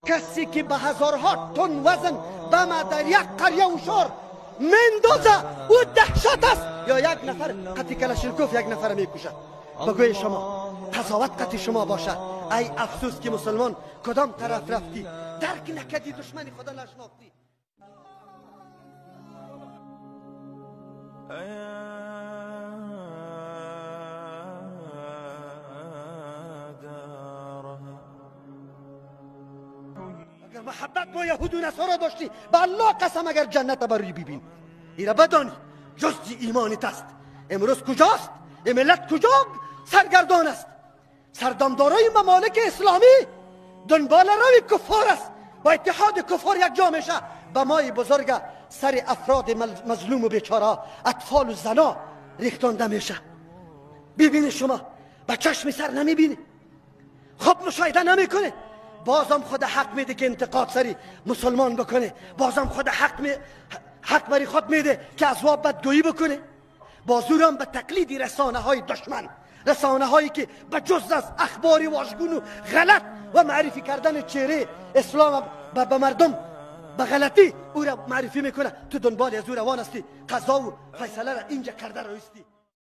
کسی که به هزارها تن وزن بما در یک قریه و شهر مندازه او دهشت است، یا یک نفر قطع کلاشینکوف یک نفر میکشد. بگوی شما قضاوت قطع شما باشد. ای افسوس که مسلمان کدام طرف رفتی، درک نکردی، دشمن خدا نشناختی. اگر محبت با یهود و نصارا داشتی، به الله قسم اگر جنت بروی ببین. ایره بدانی جزء ایمانیت است. امروز کجاست؟ این ملت کجا سرگردان است؟ سردمدارای ممالک اسلامی دنبال روی کفار است. با اتحاد کفار یک جا میشه. به مای بزرگ سر افراد مظلوم و بیچاره، اطفال و زنا ریختانده میشه. ببینی شما به چشم سر نمیبینی، خب مشاهده نمیکنه. بازم خود حق میده که انتقاد سری مسلمان بکنه، بازم خود حق بری خود میده که از واب بدگویی بکنه. بازورم به تقلید رسانه های دشمن، رسانه هایی که به جز از اخباری واژگون و غلط و معرفی کردن چهره اسلام به مردم به غلطی او را معرفی میکنه. تو دنبال از او روان هستی، قضا و فیصله را اینجا کرده رایستی.